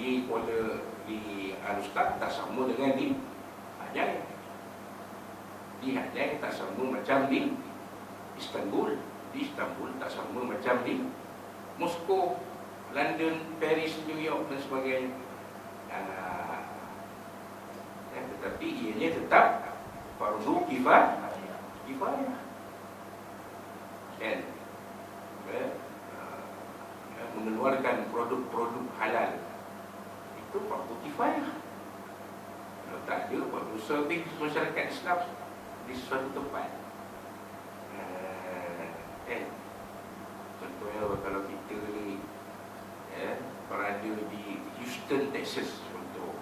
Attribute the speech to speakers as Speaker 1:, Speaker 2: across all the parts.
Speaker 1: di Kuala di Al-Ustaz tak sama dengan di Hajjai. Di Hajjai tak sama macam di Istanbul. Di Istanbul tak sama macam di Moskow, London, Paris, New York dan sebagainya. Tetapi ianya tetap fardu kifayah. Kan? Mengeluarkan produk-produk halal itu fardu kifayah. Kalau tak ada, buat usaha di masyarakat Islam di suatu tempat. Kan? Contohnya kalau kita ni berada di Houston, Texas contoh.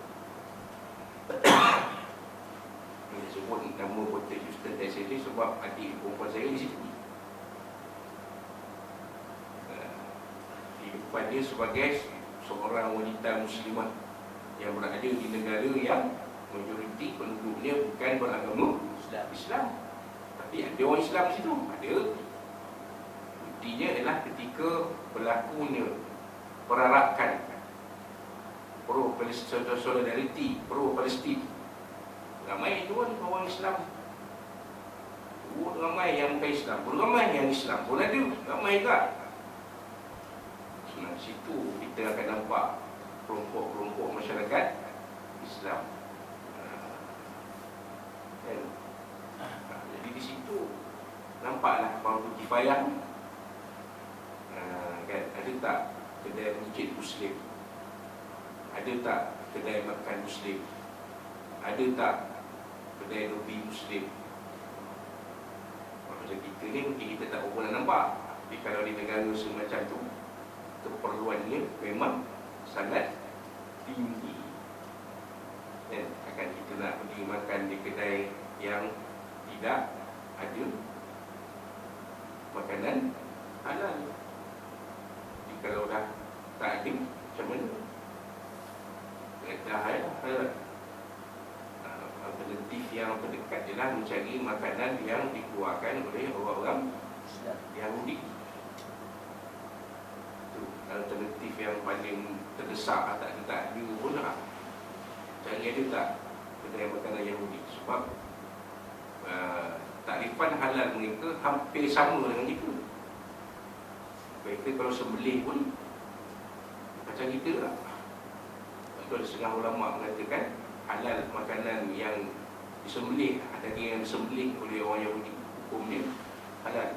Speaker 1: Saya sebut nama kota Houston, Texas ni sebab adik perempuan saya di situ. Kehidupan dia sebagai seorang wanita muslimah yang berada di negara yang majoriti penduduknya bukan beragama Islam. Tapi ada orang Islam di situ, ada. Buktinya ialah ketika berlakunya perarakan pro-solidarity, pro-Palestin, ramai tuan orang Islam, ramai yang bukan Islam pun, ramai yang Islam pun ada, ramai tak? Di situ kita akan nampak kelompok-kelompok masyarakat Islam. Jadi di situ nampaklah fardu kifayah. Kan? Ada tak kedai masjid Muslim? Ada tak kedai makan Muslim? Ada tak kedai lobi Muslim? Macam kita ni mungkin kita tak berapa nak nampak. Tapi kalau di negara semacam tu, keperluannya memang sangat tinggi. Dan akan kita nak pergi makan di kedai yang tidak ada makanan halal. Jadi kalau dah tak ada, macam mana? Alternatif yang terdekat ialah mencari makanan yang dikeluarkan oleh orang-orang Yahudi. Itu alternatif yang paling terdesak. Tak ada pun lah. Cari ada tak kedai makanan Yahudi? Sebab takrifan halal mereka hampir sama dengan kita. Mereka kalau sembelih pun macam kita lah. Ada setengah ulama mengatakan halal makanan yang disembelih, daging yang disembelih oleh orang Yahudi, hukumnya halal.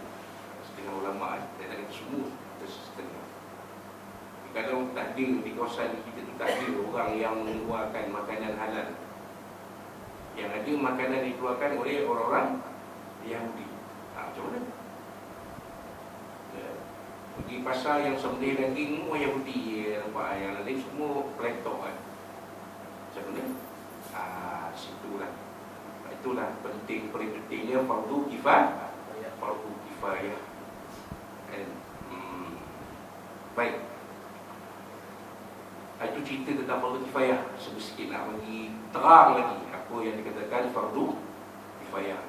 Speaker 1: Setengah ulama, saya tak kata semua, setengah. Kalau tak ada di kawasan kita tu, tak ada orang yang mengeluarkan makanan halal. Yang ada makanan dikeluarkan oleh orang-orang Yahudi. Macam mana? Pergi pasar yang sembelih daging semua Yahudi, nampak yang lain semua pelektok kan. Macam mana? Situlah. Itulah pentingnya fardu kifayah. Fardu kifayah. Baik. Itu cerita tentang fardu kifayah. Sikit nak bagi terang lagi apa yang dikatakan fardu kifayah.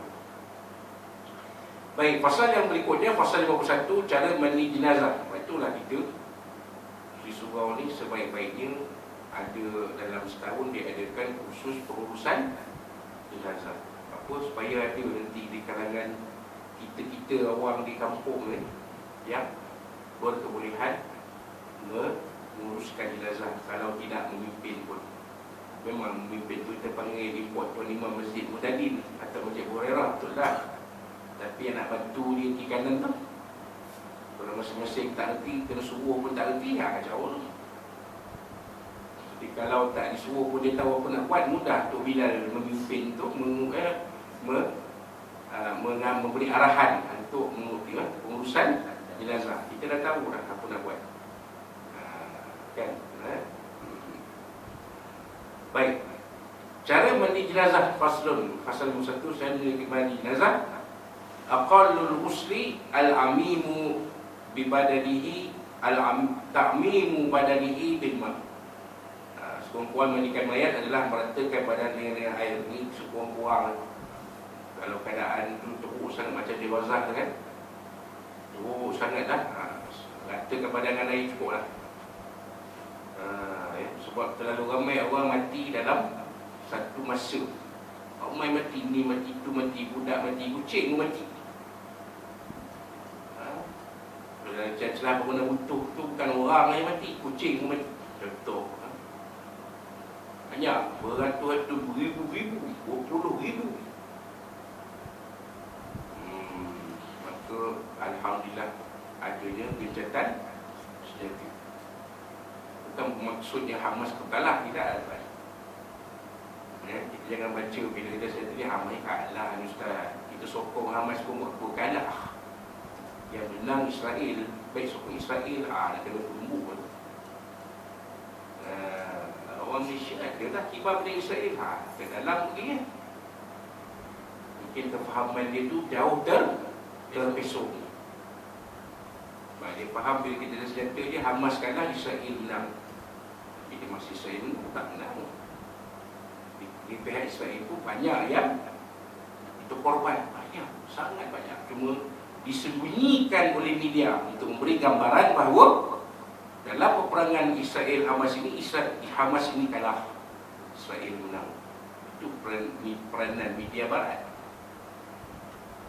Speaker 1: Baik, pasal yang berikutnya, pasal 51, cara mandi jenazah. Itulah kita di surau ni sebaik-baiknya ada dalam setahun diadakan khusus perurusan jenazah. Apa? Supaya ada nanti di kalangan kita awam di kampung ni yang berkebolehan menguruskan jenazah. Kalau tidak memimpin pun, memang memimpin tu kita panggil import tuan imam Masjid Mutadin atau Masjid Hurairah, betul tak? Tapi yang nak bantu dia di kanan tu, kalau masing-masing tak erti, kena suruh pun tak erti, kacau tu. Jadi kalau tak disuruh pun dia tahu apa nak buat, mudah Tok Bilal memimpin tu, memberi arahan untuk pengurusan jenazah. Kita dah tahu dah apa nak buat. Kan? Baik. Cara mandi jenazah faslun. Fasal 1, saya mandi jenazah. Aqallul ghusli al-amimu bibadanihi ta'mimu badanihi bil ma'. Sekurang-kurang mandikan mayat adalah meratakan badan dengan air. Ini sekurang-kurang. Kalau keadaan teruk sangat macam jenazah kan, teruk sangat dah, ratakan badan dengan air cukup lah. Sebab terlalu ramai orang mati dalam satu masa. Ramai mati, ni mati, tu mati, budak mati, kucing pun mati. Dalam celah berguna butuh tu bukan orang yang mati, kucing pun mati. Contoh. Banyak, beratus-ratus, beribu-ribu, 20,000. Maka alhamdulillah adanya gencatan senjata. Bukan maksudnya Hamas kalah, tidak. Kita jangan baca bila kita senjata ni Hamas kalah ni Ustaz. Kita sokong Hamas pun kalah. Yang menang Israel, baik sokong Israel, nak kena tumbuk pun. Orang Malaysia ada lah kibar pada Israel, ke dalam pergi kan. Mungkin kefahaman dia tu jauh terpesong. Dia faham bila kita ada senjata dia, Hamas kalah, Israel menang. Jadi masa Israel menang, tak menang. Di pihak Israel pun banyak yang itu korban, banyak, sangat banyak. Cuma disembunyikan oleh media untuk memberi gambaran bahawa dalam peperangan Israel Hamas ini, Hamas ini kalah, Israel menang. Itu peranan media barat.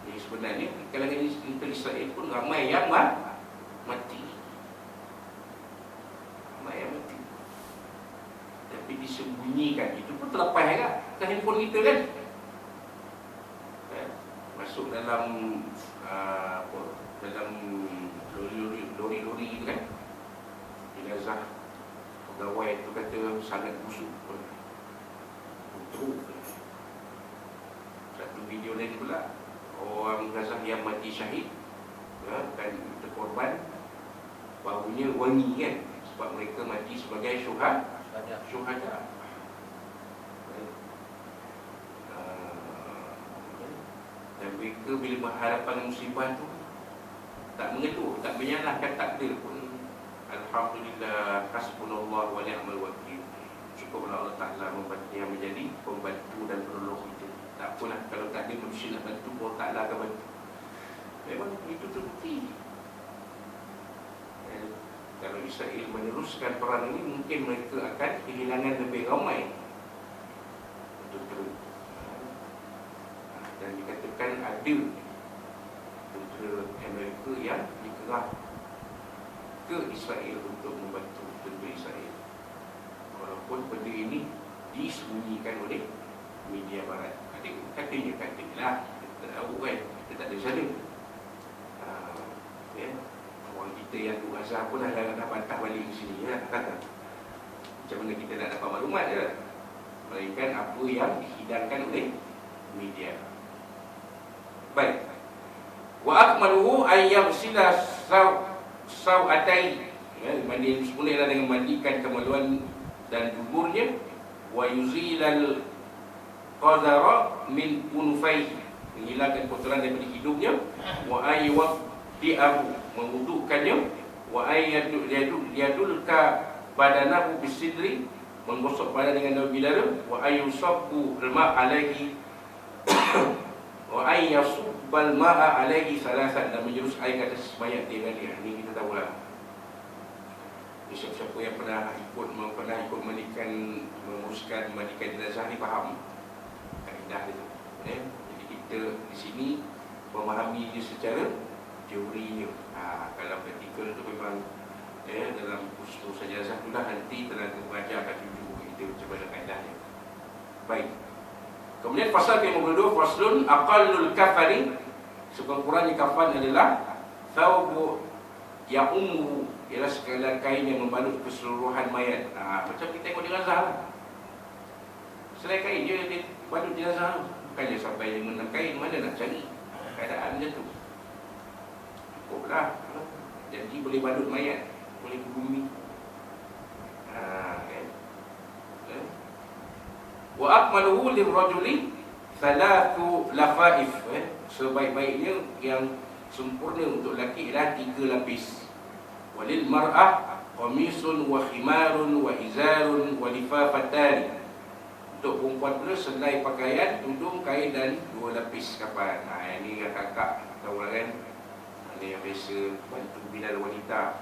Speaker 1: Jadi sebenarnya kalangan Israel pun ramai yang mati. Ramai yang mati. Tapi disembunyikan. Itu pun terlepas kan ke handphone kita kan. Masuk dalam dalam lori-lori itu kan. Jenazah pegawai itu kata sangat busuk. Teruk. Satu video lain pula, orang Gaza yang mati syahid dan terkorban, baunya wangi kan, sebab mereka mati sebagai syuhada. Dan mereka bila menghadapan musibah tu tak mengeluh, tak menyalahkan takdir pun. Alhamdulillah, hasbunallah wa ni'mal wakil. Syukurlah Allah Ta'ala yang menjadi pembantu dan penolong kita. Tak apalah, kalau tak ada manusia nak bantu, Allah Ta'ala akan bantu. Memang itu terbukti. Kalau Israel meneruskan perang ini, mungkin mereka akan kehilangan lebih ramai tentera. Dan dikatakan ada tentera Amerika yang dikerah ke Israel untuk membantu tentera Israel. Walaupun benda ini disembunyikan oleh media barat. Katanya lah, kita tahu kan, kita tak ada sana. Orang kita yang tu Gaza pun dah bantah balik ke sini ya. Macam mana kita nak dapat maklumat je, melainkan apa yang dihidangkan oleh media. Baik. Wa akmaluhu ayyamsila saw'atai, mandi semula dengan mandikan kemaluan dan duburnya, wa yuzilal qadara min unfaihi, menghilangkan kotoran daripada hidungnya, wa ayyawdi'ahu, mengudukkannya, wa ayyadulka badanahu bisidri, menggosok badan dengan daun bidara, wa ayyusabbu al-ma' alaihi wa ayyasubbal ma'a alaihi salasan, dan menjurus air ke atas sebanyak 3 kali. Ini kita tahu lah. Siapa-siapa yang pernah ikut menguruskan mandikan jenazah ni faham kaedah itu. Jadi kita di sini memahami dia secara teorinya. Kalau praktikal tu memang dalam kursus jenazah tu lah, nanti tenaga pengajar akan tunjuk kita macam mana kaedahnya. Baik. Kemudian pasal ke-52, faslun aqallul kafari, sekurang-kurangnya kafan adalah thawbu ya'ummu, ialah sekalian kain yang membalut keseluruhan mayat. Macam kita tengok jenazah lah. Selain kain dia balut jenazah, bukannya sampai 5-6 kain, mana nak cari keadaan macam tu. Cukuplah. Jadi boleh balut mayat, boleh ke bumi. Kan? Wa akmaluhu lirrajuli thalathu lafaif, sebaik-baiknya yang sempurna untuk lelaki ialah 3 lapis. Walil mar'ah qamisun wa khimarun wa izarun wa lifafatan. Untuk perempuan pula selai pakaian, tudung, kain dan 2 lapis kapan. Ini kakak tahu lah kan, ini yang biasa bantu bilal wanita.